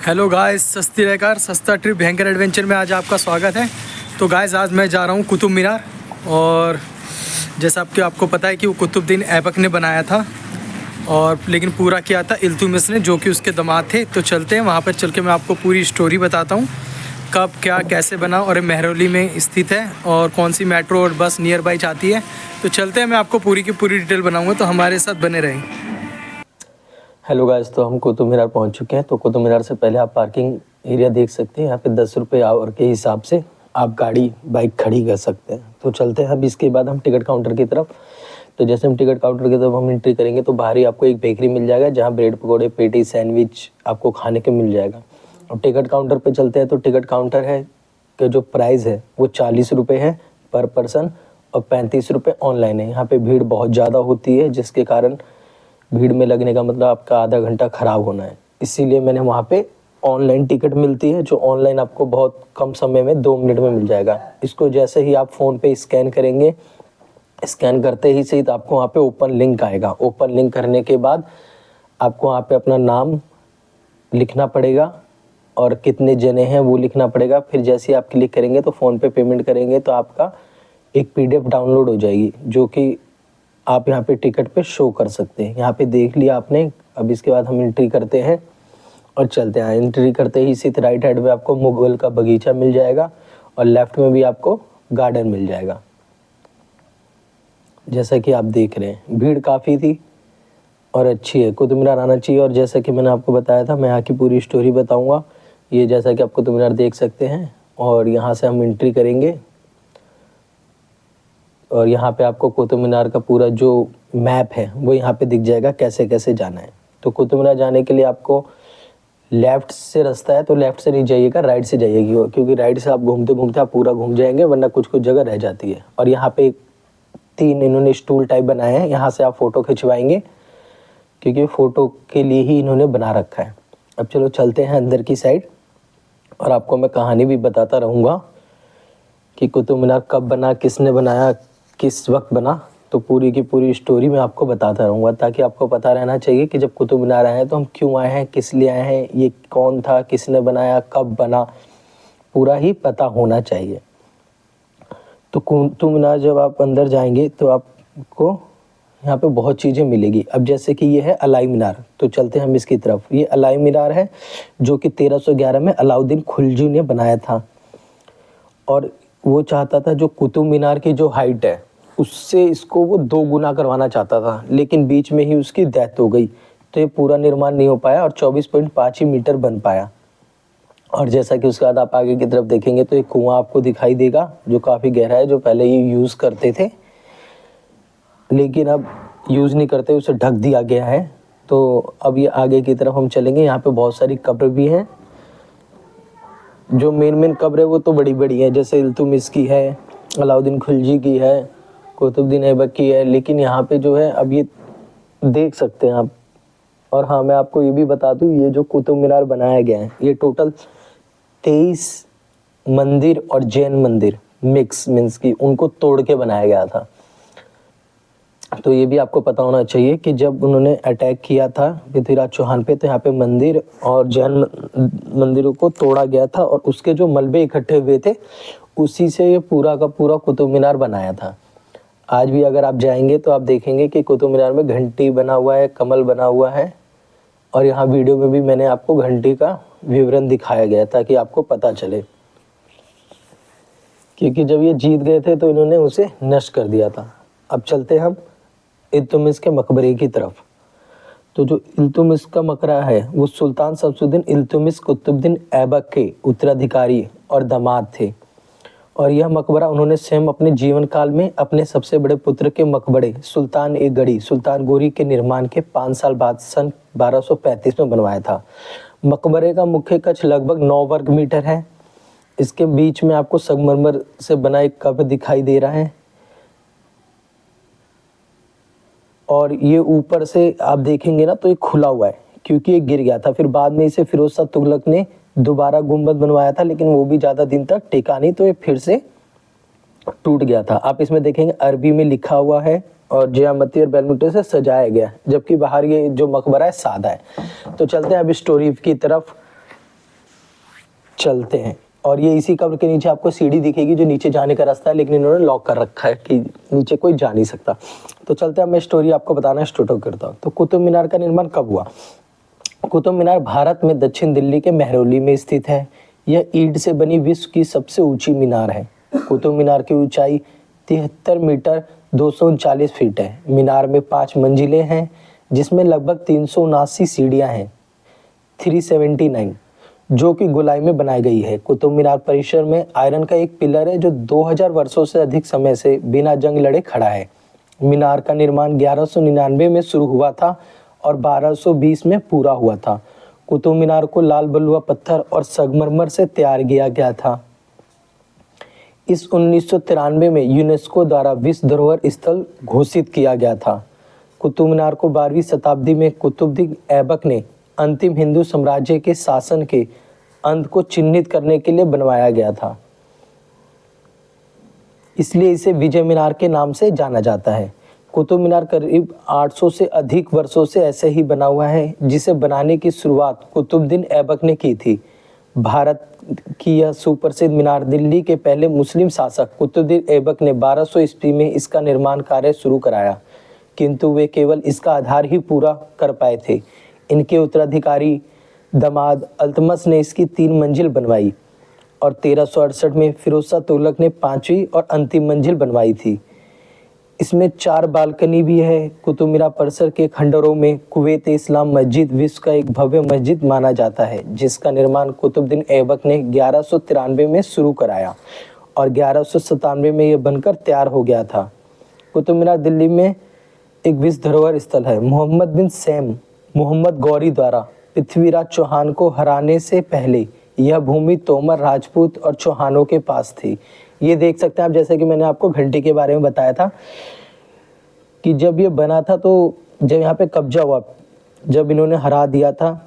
Hello guys, सस्ती रहकर सस्ता ट्रिप भयंकर एडवेंचर में आज आपका स्वागत है। तो गाइस आज मैं जा रहा हूँ कुतुब मीनार। और जैसा आपको पता है कि वो कुतुबुद्दीन ऐबक ने बनाया था, और लेकिन पूरा किया था इल्तुतमिश ने, जो कि उसके दामाद थे। तो चलते हैं वहाँ पर, चल के मैं आपको पूरी स्टोरी बताता हूँ, कब क्या कैसे बना, और महरौली में स्थित है, और कौन सी मेट्रो और बस नियर बाई जाती है। तो चलते हैं, मैं आपको पूरी की पूरी डिटेल बनाऊँगा, तो हमारे साथ बने रहें। हेलो गाइस, तो हम कुतुब मीनार पहुंच चुके हैं। तो कुतुब मीनार से पहले आप पार्किंग एरिया देख सकते हैं। यहाँ पे 10 रुपये आवर के हिसाब से आप गाड़ी बाइक खड़ी कर सकते हैं। तो चलते हैं अब इसके बाद हम टिकट काउंटर की तरफ। तो जैसे हम टिकट काउंटर की तरफ हम एंट्री करेंगे तो बाहर ही आपको एक बेकरी मिल जाएगा, जहाँ ब्रेड पकौड़े, पेटी, सैंडविच आपको खाने के मिल जाएगा। अब टिकट काउंटर पर चलते हैं। तो टिकट काउंटर है कि जो प्राइस है वो 40 रुपये है पर पर्सन, और 35 रुपये ऑनलाइन है। यहाँ पे भीड़ बहुत ज़्यादा होती है, जिसके कारण भीड़ में लगने का मतलब आपका आधा घंटा ख़राब होना है। इसीलिए मैंने वहाँ पे ऑनलाइन टिकट मिलती है, जो ऑनलाइन आपको बहुत कम समय में 2 मिनट में मिल जाएगा। इसको जैसे ही आप फ़ोन पे स्कैन करेंगे, स्कैन करते ही सही तो आपको वहाँ पे ओपन लिंक आएगा। ओपन लिंक करने के बाद आपको वहाँ पे अपना नाम लिखना पड़ेगा और कितने जने हैं वो लिखना पड़ेगा। फिर जैसे ही आप क्लिक करेंगे तो फ़ोन पे पेमेंट करेंगे तो आपका एक PDF डाउनलोड हो जाएगी, जो कि आप यहाँ पे टिकट पे शो कर सकते हैं। यहाँ पे देख लिया आपने। अब इसके बाद हम एंट्री करते हैं और चलते हैं। एंट्री करते ही सीधे राइट हैंड में आपको मुगल का बगीचा मिल जाएगा, और लेफ्ट में भी आपको गार्डन मिल जाएगा। जैसा कि आप देख रहे हैं भीड़ काफ़ी थी और अच्छी है। कुतुब मीनार आना चाहिए। और जैसा कि मैंने आपको बताया था, मैं यहाँ की पूरी स्टोरी बताऊँगा। ये जैसा कि आप कुतुब मीनार देख सकते हैं, और यहाँ से हम एंट्री करेंगे और यहाँ पे आपको कुतुब मीनार का पूरा जो मैप है वो यहाँ पे दिख जाएगा, कैसे कैसे जाना है। तो कुतुब मीनार जाने के लिए आपको लेफ़्ट से रास्ता है, तो लेफ़्ट से नहीं जाइएगा, राइट से जाइएगा, क्योंकि राइट से आप घूमते घूमते आप पूरा घूम जाएंगे, वरना कुछ कुछ जगह रह जाती है। और यहाँ पे 3 इन्होंने स्टूल टाइप बनाए हैं, यहाँ से आप फ़ोटो खिंचवाएंगे, क्योंकि फ़ोटो के लिए ही इन्होंने बना रखा है। अब चलो चलते हैं अंदर की साइड, और आपको मैं कहानी भी बताता रहूँगा कि कुतुब मीनार कब बना, किसने बनाया, किस वक्त बना। तो पूरी की पूरी स्टोरी मैं आपको बताता रहूँगा, ताकि आपको पता रहना चाहिए कि जब कुतुब मीनार आए हैं तो हम क्यों आए हैं, किस लिए आए हैं, ये कौन था, किसने बनाया, कब बना, पूरा ही पता होना चाहिए। तो कुतुब मीनार जब आप अंदर जाएंगे तो आपको यहाँ पे बहुत चीज़ें मिलेगी। अब जैसे कि ये है अलाई मीनार, तो चलते हैं हम इसकी तरफ। ये अलाई मीनार है, जो कि 1311 में अलाउद्दीन खिलजी ने बनाया था, और वो चाहता था जो कुतुब मीनार की जो हाइट है उससे इसको वो 2 गुना करवाना चाहता था, लेकिन बीच में ही उसकी डेथ हो गई, तो ये पूरा निर्माण नहीं हो पाया और 24.5 ही मीटर बन पाया। और जैसा कि उसके बाद आप आगे की तरफ देखेंगे तो एक कुआं आपको दिखाई देगा, जो काफ़ी गहरा है, जो पहले ये यूज़ करते थे लेकिन अब यूज़ नहीं करते, उसे ढक दिया गया है। तो अब ये आगे की तरफ हम चलेंगे। यहाँ पे बहुत सारी कब्र भी हैं। जो मेन कब्र है वो तो बड़ी बड़ी है, जैसे इल्तुतमिश की है, अलाउद्दीन खिलजी की है, कुतुबुद्दीन ऐबक की है। लेकिन यहाँ पे जो है अब ये देख सकते हैं आप। और हाँ, मैं आपको ये भी बता दूँ, ये जो कुतुब मीनार बनाया गया है ये टोटल 23 मंदिर और जैन मंदिर मिक्स मीन्स की उनको तोड़ के बनाया गया था। तो ये भी आपको पता होना चाहिए कि जब उन्होंने अटैक किया था पृथ्वीराज चौहान पे, तो यहाँ पे मंदिर और जैन मंदिरों को तोड़ा गया था, और उसके जो मलबे इकट्ठे हुए थे उसी से ये पूरा का पूरा कुतुब मीनार बनाया था। आज भी अगर आप जाएंगे तो आप देखेंगे कि कुतुब मीनार में घंटी बना हुआ है, कमल बना हुआ है, और यहाँ वीडियो में भी मैंने आपको घंटी का विवरण दिखाया गया ताकि आपको पता चले, क्योंकि जब ये जीत गए थे तो इन्होंने उसे नष्ट कर दिया था। अब चलते हम इल्तुतमिश के मकबरे की तरफ। तो जो इल्तुतमिश का मकबरा है वो सुल्तान शमसुद्दीन इल्तुतमिश कुतुबुद्दीन ऐबक के उत्तराधिकारी और दामाद थे, और यह मकबरा उन्होंने स्वयं अपने जीवन काल में अपने सबसे बड़े पुत्र के मकबरे सुल्तान ए गढ़ी सुल्तान गोरी के निर्माण के 5 साल बाद सन 1235 में बनवाया था। मकबरे का मुख्य कक्ष लगभग 9 वर्ग मीटर है। इसके बीच में आपको संगमरमर से बना एक कब्र दिखाई दे रहा है, और ये ऊपर से आप देखेंगे ना तो ये खुला हुआ है, क्योंकि ये गिर गया था। फिर बाद में इसे फिरोज शाह तुगलक ने दोबारा गुंबद बनवाया था, लेकिन वो भी ज़्यादा दिन तक टिका नहीं, तो ये फिर से टूट गया था। आप इसमें देखेंगे अरबी में लिखा हुआ है और ज्यामिति और बैलमुटे से सजाया गया है, जबकि बाहर ये जो मकबरा है सादा है। तो चलते हैं अब स्टोरी की तरफ। चलते हैं। और ये इसी कब्र के नीचे आपको सीढ़ी दिखेगी जो नीचे जाने का रास्ता है, लेकिन इन्होंने लॉक कर रखा है कि नीचे कोई जा नहीं सकता। तो चलते हैं, मैं स्टोरी आपको बताना स्टार्ट करता हूँ। तो कुतुब मीनार का निर्माण कब हुआ? कुतुब मीनार भारत में दक्षिण दिल्ली के मेहरौली में स्थित है। यह ईंट से बनी विश्व की सबसे ऊंची मीनार है। कुतुब मीनार की ऊंचाई 73 मीटर 239 फीट है। मीनार में 5 मंजिलें हैं, जिसमें लगभग 379 सीढ़ियां हैं, 379, जो कि गोलाई में बनाई गई है। कुतुब मीनार परिसर में आयरन का एक पिलर है जो 2000 वर्षों से अधिक समय से बिना जंग लड़े खड़ा है। मीनार का निर्माण 1199 में शुरू हुआ था और 1220 में पूरा हुआ था। कुतुब मीनार को लाल बलुआ पत्थर और संगमरमर से तैयार किया गया था। इस 1993 में यूनेस्को द्वारा विश्व धरोहर स्थल घोषित किया गया था। कुतुब मीनार को 12वीं शताब्दी में कुतुबुद्दीन ऐबक ने अंतिम हिंदू साम्राज्य के शासन के अंत को चिन्हित करने के लिए बनवाया गया था, इसलिए इसे विजय मीनार के नाम से जाना जाता है। कुतुब मीनार करीब 800 से अधिक वर्षों से ऐसे ही बना हुआ है, जिसे बनाने की शुरुआत कुतुबुद्दीन ऐबक ने की थी। भारत की यह सुप्रसिद्ध मीनार दिल्ली के पहले मुस्लिम शासक कुतुबुद्दीन ऐबक ने 1200 ईस्वी में इसका निर्माण कार्य शुरू कराया, किंतु वे केवल इसका आधार ही पूरा कर पाए थे। इनके उत्तराधिकारी दामाद अल्तमश ने इसकी 3 मंजिल बनवाई और 1368 में फिरोज शाह तुगलक ने 5वीं और अंतिम मंजिल बनवाई थी। इसमें 4 बालकनी भी है। कुतुब मीनार परिसर के खंडरों में कुवैत इस्लाम मस्जिद विश्व का एक भव्य मस्जिद माना जाता है, जिसका निर्माण कुतुबुद्दीन ऐबक ने 1193 में शुरू कराया और 1197 में यह बनकर तैयार हो गया था। कुतुब मीनार दिल्ली में एक विश्व धरोहर स्थल है। मोहम्मद बिन सैम मोहम्मद गौरी द्वारा पृथ्वीराज चौहान को हराने से पहले यह भूमि तोमर, राजपूत और चौहानों के पास थी। ये देख सकते हैं आप, जैसे कि मैंने आपको घंटी के बारे में बताया था कि जब ये बना था, तो जब यहाँ पे कब्जा हुआ, जब इन्होंने हरा दिया था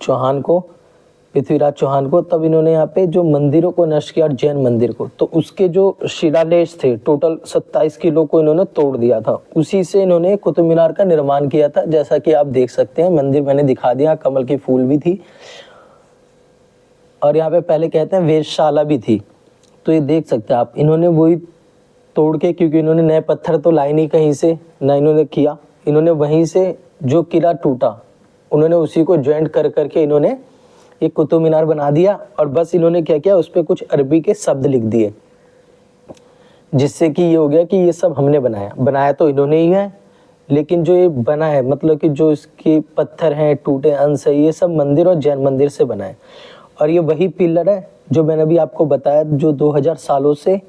चौहान को, पृथ्वीराज चौहान को, तब इन्होंने यहाँ पे जो मंदिरों को नष्ट किया और जैन मंदिर को, तो उसके जो शिलालेख थे टोटल 27 किलो को इन्होंने तोड़ दिया था। उसी से इन्होंने कुतुब मीनार का निर्माण किया था। जैसा कि आप देख सकते हैं, मंदिर मैंने दिखा दिया, कमल की फूल भी थी और यहाँ पे पहले कहते हैं वेधशाला भी थी। तो ये देख सकते हैं आप, इन्होंने वही तोड़ के, क्योंकि इन्होंने नए पत्थर तो लाए नहीं कहीं से, ना इन्होंने किया, इन्होंने वहीं से जो किला टूटा उन्होंने उसी को ज्वाइंट कर करके इन्होंने एक कुतुब मीनार बना दिया। और बस इन्होंने क्या किया, उस पर कुछ अरबी के शब्द लिख दिए, जिससे कि ये हो गया कि ये सब हमने बनाया तो इन्होंने ही है, लेकिन जो ये बना है, मतलब कि जो इसके पत्थर हैं, टूटे अंश है, ये सब मंदिर और जैन मंदिर से बना है। और ये वही पिलर है जो मैंने अभी आपको बताया, जो 2000 सालों से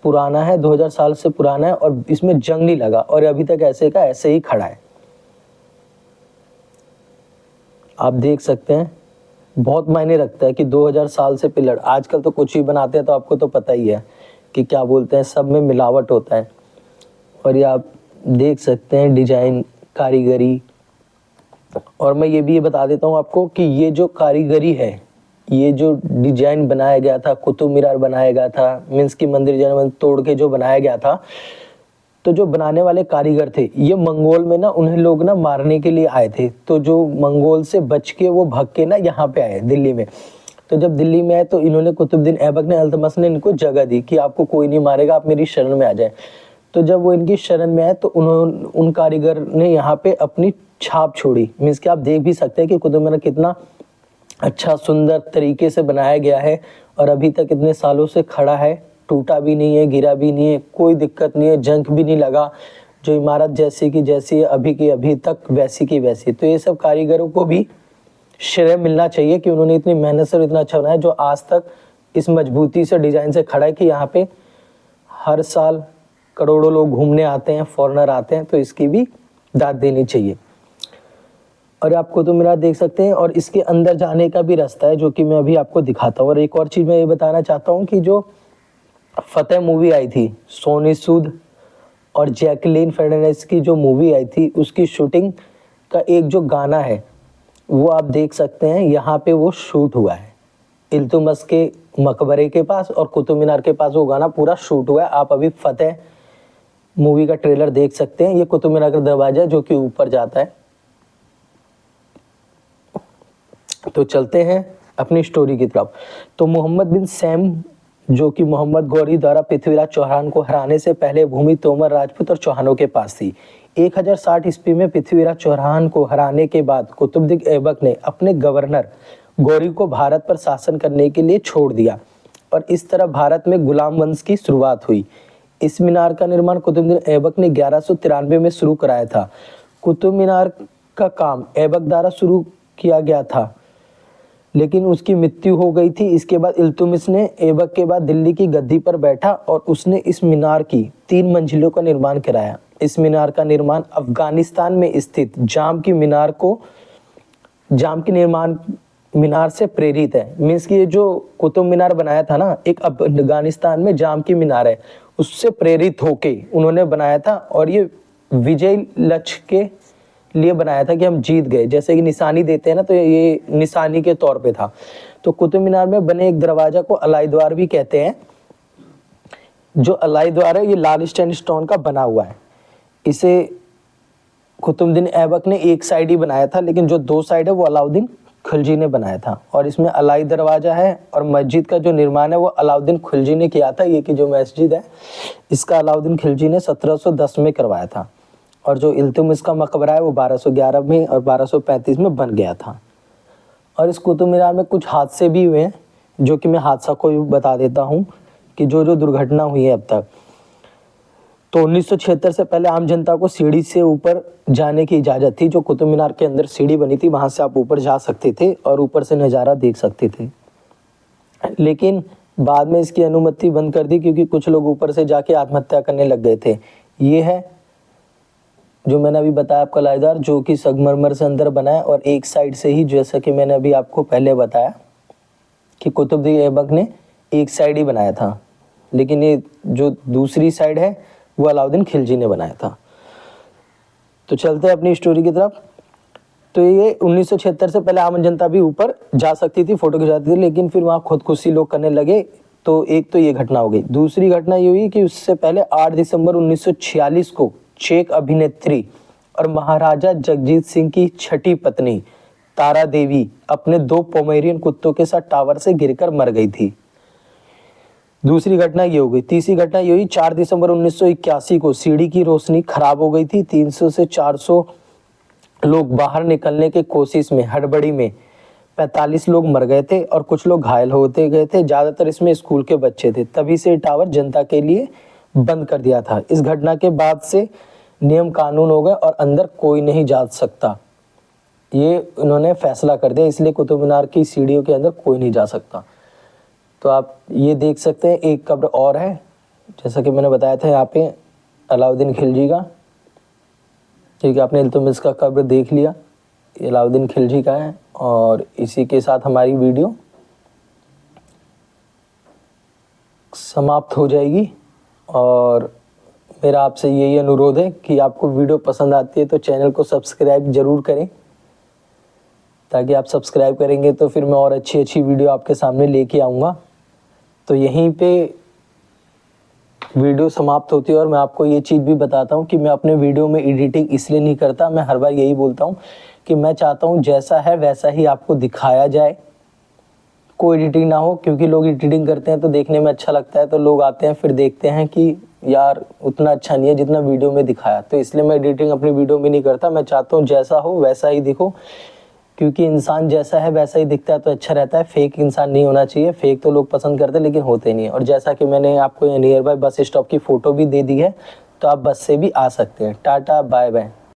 पुराना है, 2000 साल से पुराना है और इसमें जंग नहीं लगा और अभी तक ऐसे का ऐसे ही खड़ा है। आप देख सकते हैं, बहुत मायने रखता है कि 2000 साल से पिलर। आजकल तो कुछ ही बनाते हैं, तो आपको तो पता ही है कि क्या बोलते हैं, सब में मिलावट होता है। और ये आप देख सकते हैं डिजाइन, कारीगरी। और मैं ये भी बता देता हूँ आपको कि ये जो कारीगरी है, ये जो डिजाइन बनाया गया था, कुतुब मीनार बनाया गया था, मीन्स की मंदिर जैन तोड़ के जो बनाया गया था, तो जो बनाने वाले कारीगर थे, ये मंगोल में ना, उन्हें लोग ना मारने के लिए आए थे। तो जो मंगोल से बच के वो भाग के ना यहाँ पे आए दिल्ली में। तो जब दिल्ली में आए तो इन्होंने कुतुबुद्दीन ऐबक ने, अल्तमश ने इनको जगह दी कि आपको कोई नहीं मारेगा, आप मेरी शरण में आ जाए। तो जब वो इनकी शरण में आए तो उन्होंने, उन कारीगर ने यहाँ पे अपनी छाप छोड़ी। मीन्स कि आप देख भी सकते हैं कि कुतुब मीनार कितना अच्छा सुंदर तरीके से बनाया गया है और अभी तक इतने सालों से खड़ा है, टूटा भी नहीं है, गिरा भी नहीं है, कोई दिक्कत नहीं है, जंग भी नहीं लगा। जो इमारत जैसी की जैसी है अभी की अभी तक वैसी की वैसी। तो ये सब कारीगरों को भी श्रेय मिलना चाहिए कि उन्होंने इतनी मेहनत से इतना अच्छा बनाया, जो आज तक इस मजबूती से डिजाइन से खड़ा है कि यहाँ पे हर साल करोड़ों लोग घूमने आते हैं, फॉरेनर आते हैं, तो इसकी भी दाद देनी चाहिए। और आप कुतुब मीनार देख सकते हैं और इसके अंदर जाने का भी रास्ता है, जो कि मैं अभी आपको दिखाता हूँ। और एक और चीज़ मैं ये बताना चाहता हूँ कि जो फतेह मूवी आई थी, सोनी सूद और जैकलीन फर्नांडिस की जो मूवी आई थी, उसकी शूटिंग का एक जो गाना है वो आप देख सकते हैं, यहाँ पे वो शूट हुआ है इल्तुतमिश के मकबरे के पास और कुतुब मीनार के पास वो गाना पूरा शूट हुआ है। आप अभी फतेह मूवी का ट्रेलर देख सकते हैं। ये कुतुब मीनार का दरवाजा है जो कि ऊपर जाता है। तो चलते हैं अपनी स्टोरी की तरफ। तो मोहम्मद बिन सैम, जो कि मोहम्मद गौरी द्वारा पृथ्वीराज चौहान को हराने से पहले भूमि तोमर राजपूत और चौहानों के पास थी। 1060 ईस्वी में पृथ्वीराज चौहान को हराने के बाद कुतुबुद्दीन ऐबक ने अपने गवर्नर गौरी को भारत पर शासन करने के लिए छोड़ दिया और इस तरह भारत में गुलाम वंश की शुरुआत हुई। इस मीनार का निर्माण कुतुबुद्दीन ऐबक ने 1193 में शुरू कराया था। कुतुब मीनार का काम ऐबक द्वारा शुरू किया गया था, लेकिन उसकी मृत्यु हो गई थी। इसके बाद इल्तुतमिश ने ऐबक के बाद दिल्ली की गद्दी पर बैठा और उसने इस मीनार की 3 मंजिलों का निर्माण कराया। इस मीनार का निर्माण अफगानिस्तान में स्थित जाम की निर्माण मीनार से प्रेरित है। मीन्स कि ये जो कुतुब मीनार बनाया था ना, एक अफगानिस्तान में जाम की मीनार है, उससे प्रेरित होके उन्होंने बनाया था और ये विजय लक्ष्य के लिए बनाया था कि हम जीत गए, जैसे कि निशानी देते हैं ना, तो ये निशानी के तौर पे था। तो कुतुब मीनार में बने एक दरवाजा को अलाई द्वार भी कहते हैं। जो अलाई द्वार है ये लाल स्टोन का बना हुआ है। इसे कुतुबुद्दीन ऐबक ने एक साइड ही बनाया था, लेकिन जो 2 साइड है वो अलाउद्दीन खिलजी ने बनाया था। और इसमें अलाई दरवाजा है और मस्जिद का जो निर्माण है वो अलाउद्दीन खिलजी ने किया था। ये कि जो मस्जिद है इसका अलाउद्दीन खिलजी ने 1710 में करवाया था और जो इल्तुतमिश का मकबरा है वो 1211 में और 1235 में बन गया था। और इस कुतुब मीनार में कुछ हादसे भी हुए हैं, जो कि मैं हादसा को भी बता देता हूँ कि जो दुर्घटना हुई है अब तक। तो 1976 से पहले आम जनता को सीढ़ी से ऊपर जाने की इजाज़त थी। जो कुतुब मीनार के अंदर सीढ़ी बनी थी वहाँ से आप ऊपर जा सकते थे और ऊपर से नज़ारा देख सकते थे, लेकिन बाद में इसकी अनुमति बंद कर दी क्योंकि कुछ लोग ऊपर से जाके आत्महत्या करने लग गए थे। ये है जो मैंने अभी बताया आपका लाइदार, जो कि संगमरमर से अंदर बना है और एक साइड से ही, जैसा कि मैंने अभी आपको पहले बताया कि कुतुबुद्दीन ऐबक ने एक साइड ही बनाया था, लेकिन ये जो दूसरी साइड है वो अलाउद्दीन खिलजी ने बनाया था। तो चलते हैं अपनी स्टोरी की तरफ। तो ये 1976 से पहले आम जनता भी ऊपर जा सकती थी, फोटो खिंचाती थी, लेकिन फिर वहाँ खुदकुशी लोग करने लगे। तो एक तो ये घटना हो गई। दूसरी घटना ये हुई कि उससे पहले 8 दिसंबर 1946 को चेक अभिनेत्री और महाराजा जगजीत सिंह की छठी पत्नी तारा देवी अपने 2 पोमेरियन कुत्तों के साथ टावर से गिरकर मर गई थी। दूसरी घटना ये हो गई। तीसरी घटना ये हुई 4 दिसंबर 1981 को सीढ़ी की रोशनी खराब हो गई थी। 300 से 400 लोग बाहर निकलने की कोशिश में हड़बड़ी में 45 लोग मर गए थे और कुछ लोग घायल होते गए थे। ज़्यादातर इसमें स्कूल के बच्चे थे। तभी से टावर जनता के लिए बंद कर दिया था। इस घटना के बाद से नियम कानून हो गए और अंदर कोई नहीं जा सकता, ये उन्होंने फैसला कर दिया। इसलिए कुतुब मीनार की सीढ़ियों के अंदर कोई नहीं जा सकता। तो आप ये देख सकते हैं एक कब्र और है, जैसा कि मैंने बताया था यहाँ पे अलाउद्दीन खिलजी का। ठीक है, आपने इल्तुतमिश का कब्र देख लिया, ये अलाउद्दीन खिलजी का है। और इसी के साथ हमारी वीडियो समाप्त हो जाएगी। और मेरा आपसे यही अनुरोध है कि आपको वीडियो पसंद आती है तो चैनल को सब्सक्राइब ज़रूर करें, ताकि आप सब्सक्राइब करेंगे तो फिर मैं और अच्छी वीडियो आपके सामने लेके आऊँगा। तो यहीं पे वीडियो समाप्त होती है। और मैं आपको ये चीज़ भी बताता हूँ कि मैं अपने वीडियो में एडिटिंग इसलिए नहीं करता। मैं हर बार यही बोलता हूँ कि मैं चाहता हूँ जैसा है वैसा ही आपको दिखाया जाए, कोई एडिटिंग ना हो। क्योंकि लोग एडिटिंग करते हैं तो देखने में अच्छा लगता है, तो लोग आते हैं फिर देखते हैं कि यार उतना अच्छा नहीं है जितना वीडियो में दिखाया। तो इसलिए मैं एडिटिंग अपनी वीडियो में नहीं करता। मैं चाहता हूँ जैसा हो वैसा ही दिखो, क्योंकि इंसान जैसा है वैसा ही दिखता है तो अच्छा रहता है। फेक इंसान नहीं होना चाहिए। फेक तो लोग पसंद करते हैं लेकिन होते नहीं है। और जैसा कि मैंने आपको नियर बाय बस स्टॉप की फ़ोटो भी दे दी है, तो आप बस से भी आ सकते हैं। टाटा बाय बाय।